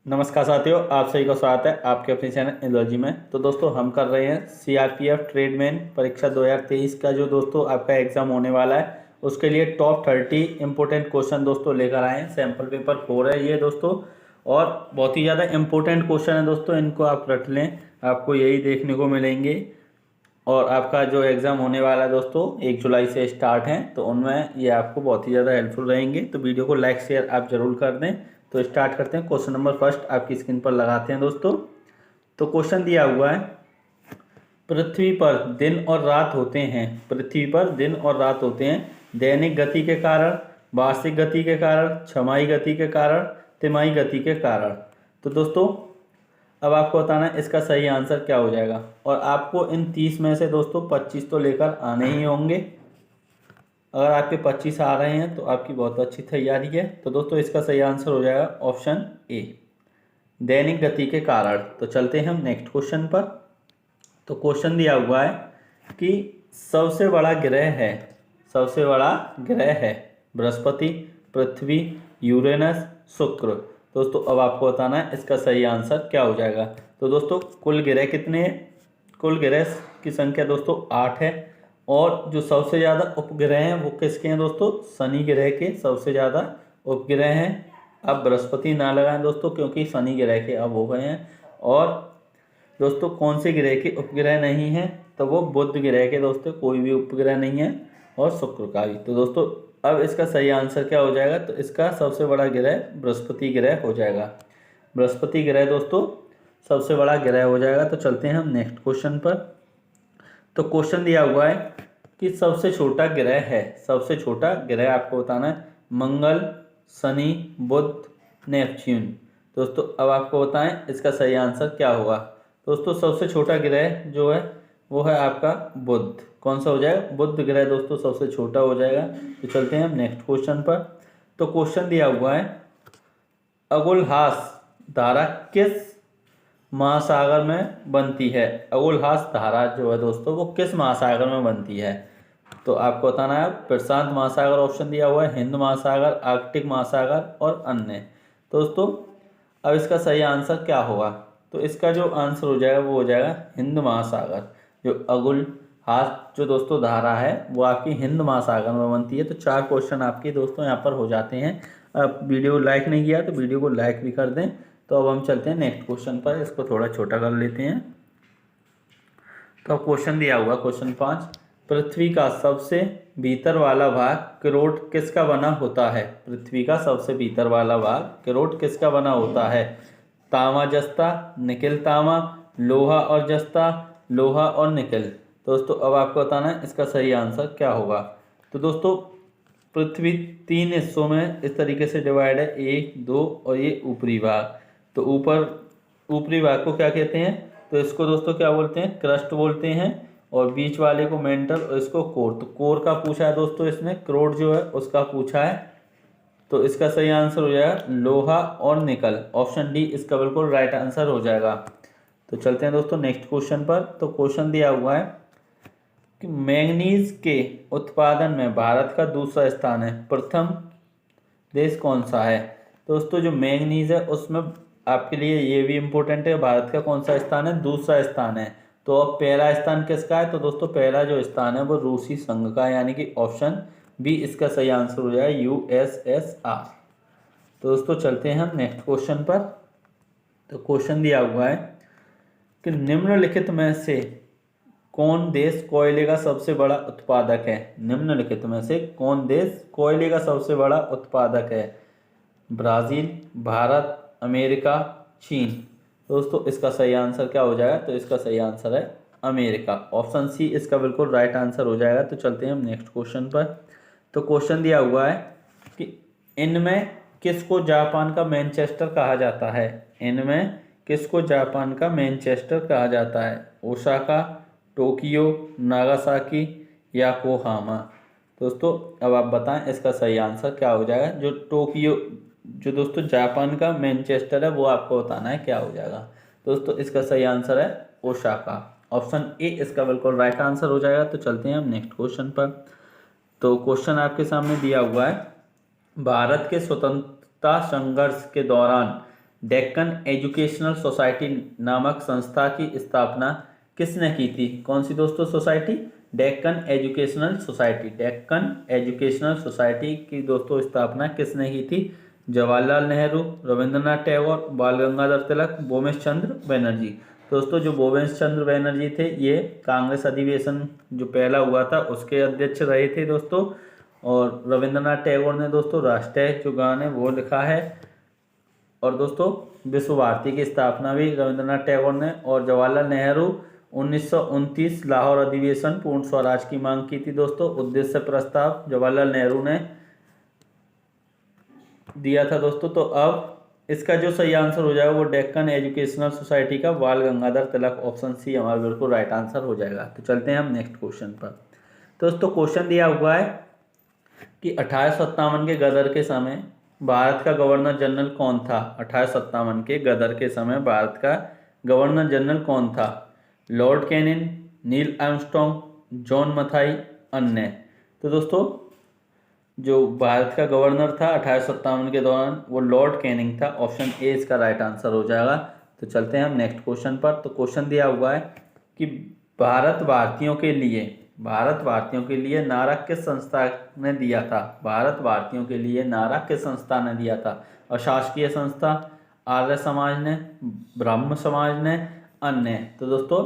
नमस्कार साथियों, आप सभी का स्वागत है आपके अपने चैनल एनर्जी में। तो दोस्तों हम कर रहे हैं सीआरपीएफ ट्रेडमैन परीक्षा 2023 का जो दोस्तों आपका एग्ज़ाम होने वाला है उसके लिए टॉप 30 इम्पोर्टेंट क्वेश्चन दोस्तों लेकर आए हैं। सैम्पल पेपर 4 है ये दोस्तों, और बहुत ही ज़्यादा इम्पोर्टेंट क्वेश्चन है दोस्तों, इनको आप रट लें, आपको यही देखने को मिलेंगे। और आपका जो एग्ज़ाम होने वाला है दोस्तों 1 जुलाई से स्टार्ट है, तो उनमें ये आपको बहुत ही ज़्यादा हेल्पफुल रहेंगे। तो वीडियो को लाइक शेयर आप ज़रूर कर दें। तो स्टार्ट करते हैं। क्वेश्चन नंबर फर्स्ट आपकी स्क्रीन पर लगाते हैं दोस्तों। तो क्वेश्चन दिया हुआ है, पृथ्वी पर दिन और रात होते हैं, पृथ्वी पर दिन और रात होते हैं दैनिक गति के कारण, वार्षिक गति के कारण, छमाही गति के कारण, तिमाही गति के कारण। तो दोस्तों अब आपको बताना है इसका सही आंसर क्या हो जाएगा, और आपको इन 30 में से दोस्तों 25 तो लेकर आने ही होंगे। अगर आपके 25 आ रहे हैं तो आपकी बहुत अच्छी तैयारी है। तो दोस्तों इसका सही आंसर हो जाएगा ऑप्शन ए, दैनिक गति के कारण। तो चलते हैं हम नेक्स्ट क्वेश्चन पर। तो क्वेश्चन दिया हुआ है कि सबसे बड़ा ग्रह है, सबसे बड़ा ग्रह है बृहस्पति, पृथ्वी, यूरेनस, शुक्र। दोस्तों अब आपको बताना है इसका सही आंसर क्या हो जाएगा। तो दोस्तों कुल ग्रह कितने हैं? कुल ग्रह की संख्या दोस्तों 8 है, और जो सबसे ज़्यादा उपग्रह हैं वो किसके हैं दोस्तों? शनि ग्रह के सबसे ज़्यादा उपग्रह हैं। अब बृहस्पति ना लगाएं दोस्तों क्योंकि शनि ग्रह के अब हो गए हैं। और दोस्तों कौन से ग्रह के उपग्रह नहीं हैं? तो वो बुध ग्रह के दोस्तों कोई भी उपग्रह नहीं है, और शुक्र का भी। तो दोस्तों अब इसका सही आंसर क्या हो जाएगा? तो इसका सबसे बड़ा ग्रह बृहस्पति ग्रह हो जाएगा। बृहस्पति ग्रह दोस्तों सबसे बड़ा ग्रह हो जाएगा। तो चलते हैं हम नेक्स्ट क्वेश्चन पर। तो क्वेश्चन दिया हुआ है कि सबसे छोटा ग्रह है, सबसे छोटा ग्रह आपको बताना है मंगल, शनि, बुध, नेपच्यून। दोस्तों अब आपको बताएं इसका सही आंसर क्या होगा। दोस्तों सबसे छोटा ग्रह जो है वो है आपका बुध। कौन सा हो जाएगा? बुध ग्रह दोस्तों सबसे छोटा हो जाएगा। तो चलते हैं हम नेक्स्ट क्वेश्चन पर। तो क्वेश्चन दिया हुआ है, अगुलहास धारा किस महासागर में बनती है? अगुलहास धारा जो है दोस्तों वो किस महासागर में बनती है? तो आपको बताना है प्रशांत महासागर ऑप्शन दिया हुआ है, हिंद महासागर, आर्कटिक महासागर और अन्य। दोस्तों अब इसका सही आंसर क्या होगा? तो इसका जो आंसर हो जाएगा वो हो जाएगा हिंद महासागर। जो अगुलहास जो दोस्तों धारा है वो आपकी हिंद महासागर में बनती है। तो 4 क्वेश्चन आपके दोस्तों यहाँ पर हो जाते हैं। अब वीडियो लाइक नहीं किया तो वीडियो को लाइक भी कर दें। तो अब हम चलते हैं नेक्स्ट क्वेश्चन पर, इसको थोड़ा छोटा कर लेते हैं। तो अब क्वेश्चन दिया हुआ क्वेश्चन 5, पृथ्वी का सबसे भीतर वाला भाग करोट किसका बना होता है? पृथ्वी का सबसे भीतर वाला भाग करोट किसका बना होता है? तांबा जस्ता, निकिल तांबा, लोहा और जस्ता, लोहा और निकिल। दोस्तों अब आपको बताना है इसका सही आंसर क्या होगा। तो दोस्तों पृथ्वी 3 हिस्सों में इस तरीके से डिवाइड है, 1, 2 और ये ऊपरी भाग। तो ऊपरी भाग को क्या कहते हैं? तो इसको दोस्तों क्या बोलते हैं? क्रस्ट बोलते हैं। और बीच वाले को मेंटल और इसको कोर। तो कोर का पूछा है दोस्तों इसमें, करोड़ जो है उसका पूछा है। तो इसका सही आंसर हो जाएगा लोहा और निकल। ऑप्शन डी इसका बिल्कुल राइट आंसर हो जाएगा। तो चलते हैं दोस्तों नेक्स्ट क्वेश्चन पर। तो क्वेश्चन दिया हुआ है कि मैंगनीज के उत्पादन में भारत का दूसरा स्थान है, प्रथम देश कौन सा है? दोस्तों जो मैंगनीज है उसमें आपके लिए ये भी इम्पोर्टेंट है, भारत का कौन सा स्थान है? दूसरा स्थान है। तो अब पहला स्थान किसका है? तो दोस्तों पहला जो स्थान है वो रूसी संघ का है, यानी कि ऑप्शन बी इसका सही आंसर हो जाएगा यूएसएसआर। तो दोस्तों चलते हैं हम नेक्स्ट क्वेश्चन पर। तो क्वेश्चन दिया हुआ है कि निम्नलिखित में से कौन देश कोयले का सबसे बड़ा उत्पादक है? निम्नलिखित में से कौन देश कोयले का सबसे बड़ा उत्पादक है? ब्राज़ील, भारत, अमेरिका, चीन। दोस्तों इसका सही आंसर क्या हो जाएगा? तो इसका सही आंसर है अमेरिका। ऑप्शन सी इसका बिल्कुल राइट आंसर हो जाएगा। तो चलते हैं हम नेक्स्ट क्वेश्चन पर। तो क्वेश्चन दिया हुआ है कि इनमें किसको जापान का मैनचेस्टर कहा जाता है? इनमें किसको जापान का मैनचेस्टर कहा जाता है? Osaka, Tokyo, Nagasaki, Yokohama. दोस्तों अब आप बताएं इसका सही आंसर क्या हो जाएगा। जो टोक्यो जो दोस्तों जापान का मैनचेस्टर है वो आपको बताना है क्या हो जाएगा। दोस्तों इसका सही आंसर है ओसाका। ऑप्शन ए इसका बिल्कुल राइट आंसर हो जाएगा। तो चलते हैं हम नेक्स्ट क्वेश्चन पर। तो क्वेश्चन आपके सामने दिया हुआ है, भारत के स्वतंत्रता संघर्ष के दौरान डेक्कन एजुकेशनल सोसाइटी नामक संस्था की स्थापना किसने की थी? कौन सी दोस्तों society? Deccan educational society. Deccan educational society की दोस्तों स्थापना किसने की थी? जवाहरलाल नेहरू, रविंद्रनाथ टैगोर, बाल गंगाधर तिलक, भूपेश चंद्र बनर्जी। दोस्तों जो भूपेश चंद्र बनर्जी थे ये कांग्रेस अधिवेशन जो पहला हुआ था उसके अध्यक्ष रहे थे दोस्तों। और रविंद्रनाथ टैगोर ने दोस्तों राष्ट्रीय जो गान है वो लिखा है। और दोस्तों विश्व भारती की स्थापना भी रविंद्रनाथ टैगोर ने। और जवाहरलाल नेहरू 1929 लाहौर अधिवेशन पूर्ण स्वराज की मांग की थी दोस्तों। उद्देश्य प्रस्ताव जवाहरलाल नेहरू ने दिया था दोस्तों। तो अब इसका जो सही आंसर हो जाएगा वो डेक्कन एजुकेशनल सोसाइटी का बाल गंगाधर तिलक, ऑप्शन सी हमारा बिल्कुल राइट आंसर हो जाएगा। तो चलते हैं हम नेक्स्ट क्वेश्चन पर। दोस्तों क्वेश्चन दिया हुआ है कि 1857 के गदर के समय भारत का गवर्नर जनरल कौन था? 1857 के गदर के समय भारत का गवर्नर जनरल कौन था? Lord Canning, Neil Armstrong, John Mathai, अन्य। तो दोस्तों जो भारत का गवर्नर था 1857 के दौरान वो लॉर्ड कैनिंग था। ऑप्शन ए इसका राइट आंसर हो जाएगा। तो चलते हैं हम नेक्स्ट क्वेश्चन पर। तो क्वेश्चन दिया हुआ है कि भारत भारतीयों के लिए नारा किस संस्था ने दिया था? भारत भारतीयों के लिए नारा किस संस्था ने दिया था? अशासकीय संस्था, आर्य समाज ने, ब्रह्म समाज ने, अन्य। तो दोस्तों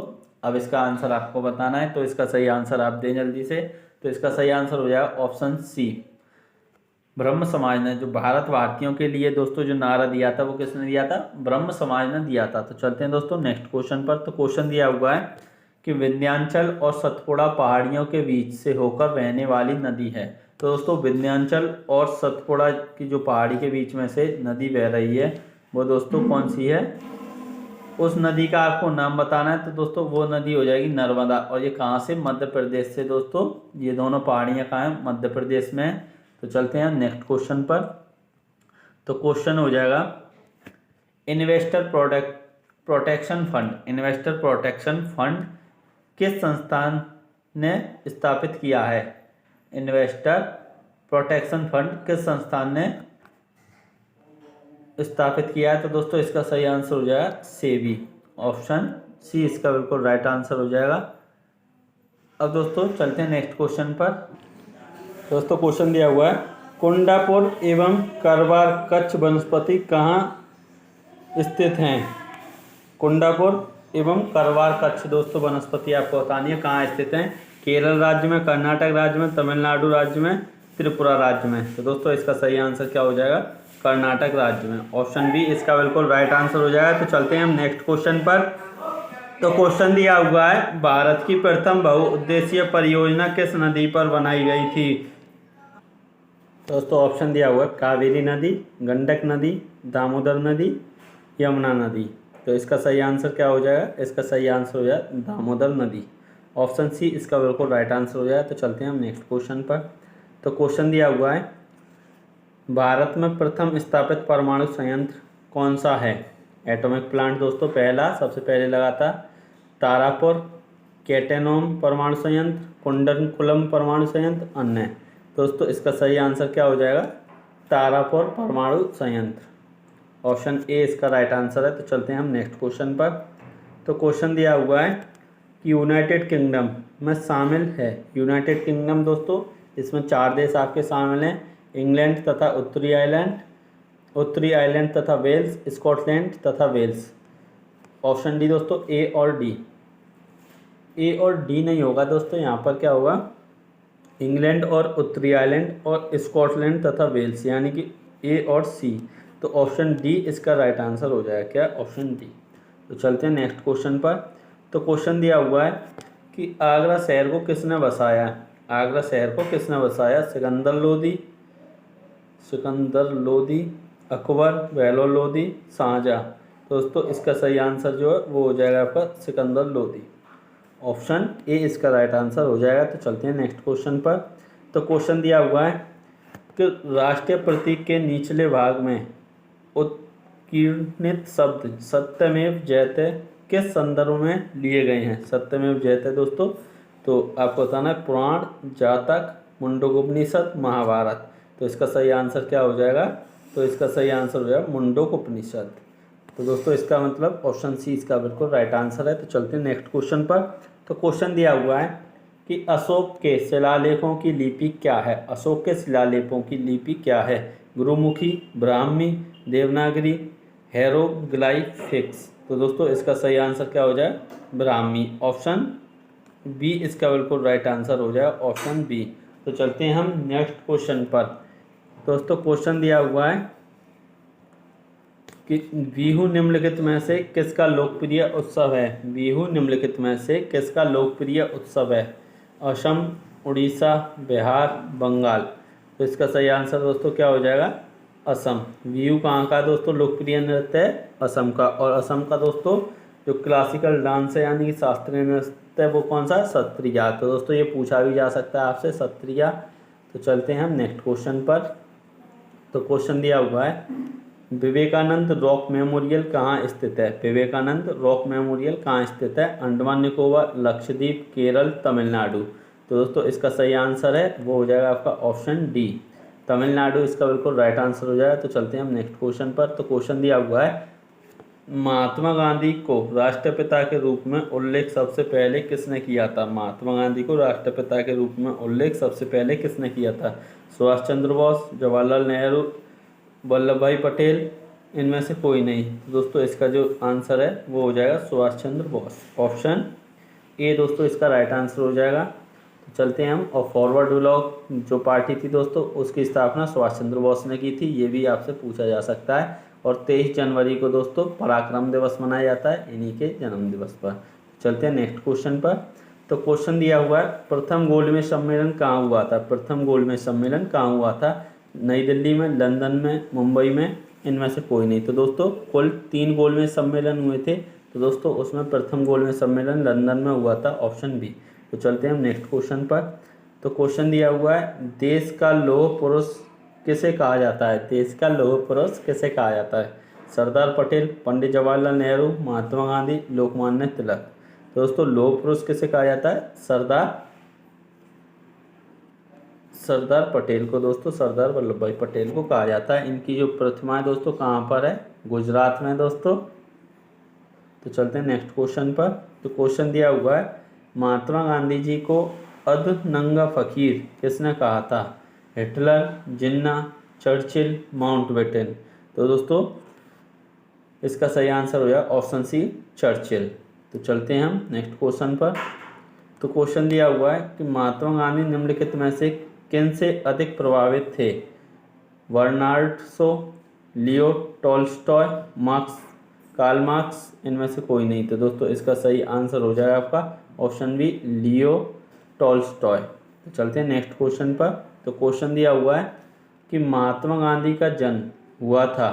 अब इसका आंसर आपको बताना है। तो इसका सही आंसर आप दें जल्दी से। तो इसका सही आंसर हो जाएगा ऑप्शन सी, ब्रह्म समाज ने। जो भारत भारतीयों के लिए दोस्तों जो नारा दिया था वो किसने दिया था? ब्रह्म समाज ने दिया था। तो चलते हैं दोस्तों नेक्स्ट क्वेश्चन पर। तो क्वेश्चन दिया हुआ है कि विंध्याचल और सतपुड़ा पहाड़ियों के बीच से होकर बहने वाली नदी है। तो दोस्तों विंध्याचल और सतपुड़ा की जो पहाड़ी के बीच में से नदी बह रही है वो दोस्तों कौन सी है? उस नदी का आपको नाम बताना है। तो दोस्तों वो नदी हो जाएगी नर्मदा। और ये कहाँ से? मध्य प्रदेश से दोस्तों। ये दोनों पहाड़ियाँ कहाँ हैं? मध्य प्रदेश में है। तो चलते हैं नेक्स्ट क्वेश्चन पर। तो क्वेश्चन हो जाएगा इन्वेस्टर प्रोटेक्शन फंड किस संस्थान ने स्थापित किया है? इन्वेस्टर प्रोटेक्शन फंड किस संस्थान ने स्थापित किया है? तो दोस्तों इसका सही आंसर हो जाएगा सेबी। ऑप्शन सी इसका बिल्कुल राइट आंसर हो जाएगा। अब दोस्तों चलते हैं नेक्स्ट क्वेश्चन पर। दोस्तों क्वेश्चन दिया हुआ है कुंडापुर एवं करवार कच्छ वनस्पति कहाँ स्थित हैं? कुंडापुर एवं करवार कच्छ दोस्तों वनस्पति आपको बतानी है कहाँ स्थित हैं। केरल राज्य में, कर्नाटक राज्य में, तमिलनाडु राज्य में, त्रिपुरा राज्य में। तो दोस्तों इसका सही आंसर क्या हो जाएगा? कर्नाटक राज्य में। ऑप्शन बी इसका बिल्कुल राइट आंसर हो जाएगा। तो चलते हैं हम नेक्स्ट क्वेश्चन पर। तो क्वेश्चन दिया हुआ है भारत की प्रथम बहुउद्देशीय परियोजना किस नदी पर बनाई गई थी? दोस्तों ऑप्शन दिया हुआ है कावेरी नदी, गंडक नदी, दामोदर नदी, यमुना नदी। तो इसका सही आंसर क्या हो जाएगा? इसका सही आंसर हो जाएगा दामोदर नदी। ऑप्शन सी इसका बिल्कुल राइट आंसर हो जाएगा। तो चलते हैं हम नेक्स्ट क्वेश्चन पर। तो क्वेश्चन दिया हुआ है भारत में प्रथम स्थापित परमाणु संयंत्र कौन सा है? एटॉमिक प्लांट दोस्तों पहला सबसे पहले लगा था तारापुर, कैटेनोम परमाणु संयंत्र, कुंडनकुलम परमाणु संयंत्र, अन्य। दोस्तों इसका सही आंसर क्या हो जाएगा? तारापुर परमाणु संयंत्र। ऑप्शन ए इसका राइट आंसर है। तो चलते हैं हम नेक्स्ट क्वेश्चन पर। तो क्वेश्चन दिया हुआ है कि यूनाइटेड किंगडम में शामिल है। यूनाइटेड किंगडम दोस्तों इसमें 4 देश आपके शामिल हैं, इंग्लैंड तथा उत्तरी आयरलैंड तथा वेल्स, स्कॉटलैंड तथा वेल्स। ऑप्शन डी दोस्तों ए और डी। ए और डी नहीं होगा दोस्तों, यहाँ पर क्या होगा? इंग्लैंड और उत्तरी आयरलैंड और स्कॉटलैंड तथा वेल्स, यानी कि ए और सी। तो ऑप्शन डी इसका राइट आंसर हो जाएगा। क्या? Option D. तो चलते हैं नेक्स्ट क्वेश्चन पर। तो क्वेश्चन दिया हुआ है कि आगरा शहर को किसने बसाया? आगरा शहर को किसने बसाया? सिकंदर लोदी, अकबर, बहलोल लोदी, शाहजहाँ। दोस्तों इसका सही आंसर जो है वो हो जाएगा आपका सिकंदर लोदी। ऑप्शन ए इसका राइट आंसर हो जाएगा। तो चलते हैं नेक्स्ट क्वेश्चन पर। तो क्वेश्चन दिया हुआ है कि राष्ट्रीय प्रतीक के निचले भाग में उत्कीर्णित शब्द सत्यमेव जयते किस संदर्भ में लिए गए हैं? सत्यमेव जयते दोस्तों तो आपको बताना है पुराण, जातक, मुंडकोपनिषद, महाभारत। तो इसका सही आंसर क्या हो जाएगा? तो इसका सही आंसर हो जाएगा मुंडकोपनिषद। तो दोस्तों इसका मतलब ऑप्शन सी इसका बिल्कुल राइट आंसर है। तो चलते हैं नेक्स्ट क्वेश्चन पर। तो क्वेश्चन दिया हुआ है कि अशोक के शिलालेखों की लिपि क्या है। अशोक के शिलालेखों की लिपि क्या है? गुरुमुखी, ब्राह्मी, देवनागरी, हेरोग्लाइफिक्स। तो दोस्तों इसका सही आंसर क्या हो जाए? ब्राह्मी। ऑप्शन बी इसका बिल्कुल राइट आंसर हो जाए, ऑप्शन बी। तो चलते हैं हम नेक्स्ट क्वेश्चन पर। दोस्तों क्वेश्चन दिया हुआ है कि बिहू निम्नलिखित में से किसका लोकप्रिय उत्सव है? बिहू निम्नलिखित में से किसका लोकप्रिय उत्सव है? असम, उड़ीसा, बिहार, बंगाल। तो इसका सही आंसर दोस्तों क्या हो जाएगा? असम। बिहू कहाँ का दोस्तों लोकप्रिय नृत्य है? असम का। और असम का दोस्तों जो क्लासिकल डांस है यानी कि शास्त्रीय नृत्य है वो कौन सा है? सत्रिया। तो दोस्तों ये पूछा भी जा सकता है आपसे, सत्रिया। तो चलते हैं हम नेक्स्ट क्वेश्चन पर। तो क्वेश्चन दिया हुआ है विवेकानंद रॉक मेमोरियल कहाँ स्थित है? विवेकानंद रॉक मेमोरियल कहाँ स्थित है? अंडमान निकोबार, लक्षद्वीप, केरल, तमिलनाडु। तो दोस्तों इसका सही आंसर है वो हो जाएगा आपका ऑप्शन डी, तमिलनाडु इसका बिल्कुल राइट आंसर हो जाएगा। तो चलते हैं हम नेक्स्ट क्वेश्चन पर। तो क्वेश्चन दिया हुआ है महात्मा गांधी को राष्ट्रपिता के रूप में उल्लेख सबसे पहले किसने किया था? महात्मा गांधी को राष्ट्रपिता के रूप में उल्लेख सबसे पहले किसने किया था? सुभाष चंद्र बोस, जवाहरलाल नेहरू, वल्लभ भाई पटेल, इनमें से कोई नहीं। तो दोस्तों इसका जो आंसर है वो हो जाएगा सुभाष चंद्र बोस। ऑप्शन ए दोस्तों इसका राइट आंसर हो जाएगा। तो चलते हैं हम। और फॉरवर्ड ब्लॉक जो पार्टी थी दोस्तों उसकी स्थापना सुभाष चंद्र बोस ने की थी, ये भी आपसे पूछा जा सकता है। और 23 जनवरी को दोस्तों पराक्रम दिवस मनाया जाता है इन्हीं के जन्म दिवस पर। चलते हैं नेक्स्ट क्वेश्चन पर। तो क्वेश्चन दिया हुआ है प्रथम गोलमेज सम्मेलन कहाँ हुआ था? प्रथम गोलमेज सम्मेलन कहाँ हुआ था? नई दिल्ली में, लंदन में, मुंबई में, इनमें से कोई नहीं। तो दोस्तों कुल 3 गोलमेज सम्मेलन हुए थे। तो दोस्तों उसमें प्रथम गोलमेज सम्मेलन लंदन में हुआ था, ऑप्शन बी। तो चलते हैं हम नेक्स्ट क्वेश्चन पर। तो क्वेश्चन दिया हुआ है देश का लौह पुरुष किसे कहा जाता है? देश का लौह पुरुष किसे कहा जाता है? सरदार पटेल, पंडित जवाहरलाल नेहरू, महात्मा गांधी, लोकमान्य तिलक। तो दोस्तों लौह पुरुष किसे कहा जाता है? सरदार पटेल को दोस्तों, सरदार वल्लभ भाई पटेल को कहा जाता है। इनकी जो प्रतिमा है दोस्तों कहाँ पर है? गुजरात में दोस्तों। तो चलते हैं नेक्स्ट क्वेश्चन पर। तो क्वेश्चन दिया हुआ है महात्मा गांधी जी को अधनंगा फकीर किसने कहा था? हिटलर, जिन्ना, चर्चिल, माउंटबेटन। तो दोस्तों इसका सही आंसर हो जाएगा ऑप्शन सी, चर्चिल। तो चलते हैं हम नेक्स्ट क्वेश्चन पर। तो क्वेश्चन दिया हुआ है कि महात्मा गांधी निम्नलिखित में से किन से अधिक प्रभावित थे? Bernard Shaw, Leo Tolstoy, Karl Marx, इनमें से कोई नहीं। तो दोस्तों इसका सही आंसर हो जाएगा आपका ऑप्शन बी, लियो टॉल्स्टॉय। तो चलते हैं नेक्स्ट क्वेश्चन पर। तो क्वेश्चन दिया हुआ है कि महात्मा गांधी का जन्म हुआ था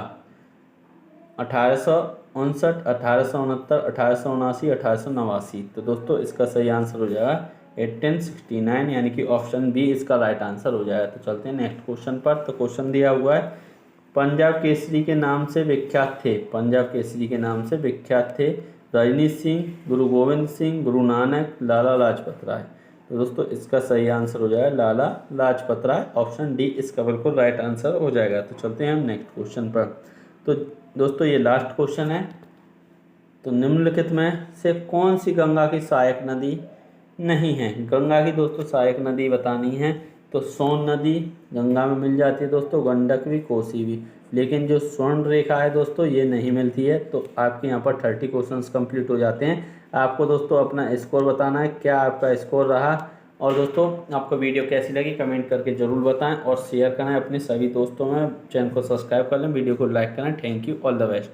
1859, 1869, 1879, 1889। तो दोस्तों इसका सही आंसर हो जाएगा 1869 यानी कि ऑप्शन बी इसका राइट आंसर हो जाएगा। तो चलते हैं नेक्स्ट क्वेश्चन पर। तो क्वेश्चन दिया हुआ है पंजाब केसरी के नाम से विख्यात थे, पंजाब केसरी के नाम से विख्यात थे रजनीश सिंह, गुरु गोविंद सिंह, गुरु नानक, लाला लाजपत राय। तो दोस्तों इसका सही आंसर हो जाएगा लाला लाजपत राय, ऑप्शन डी इसका बिल्कुल राइट आंसर हो जाएगा। तो चलते हैं हम नेक्स्ट क्वेश्चन पर। तो दोस्तों ये लास्ट क्वेश्चन है। तो निम्नलिखित में से कौन सी गंगा की सहायक नदी नहीं है? गंगा की दोस्तों सहायक नदी बतानी है तो सोन नदी गंगा में मिल जाती है दोस्तों, गंडक भी, कोसी भी। लेकिन जो स्वर्ण रेखा है दोस्तों ये नहीं मिलती है। तो आपके यहाँ पर 30 क्वेश्चंस कंप्लीट हो जाते हैं। आपको दोस्तों अपना स्कोर बताना है, क्या आपका स्कोर रहा। और दोस्तों आपको वीडियो कैसी लगी कमेंट करके ज़रूर बताएं और शेयर करें अपने सभी दोस्तों में। चैनल को सब्सक्राइब कर लें, वीडियो को लाइक करें। Thank you, all the best.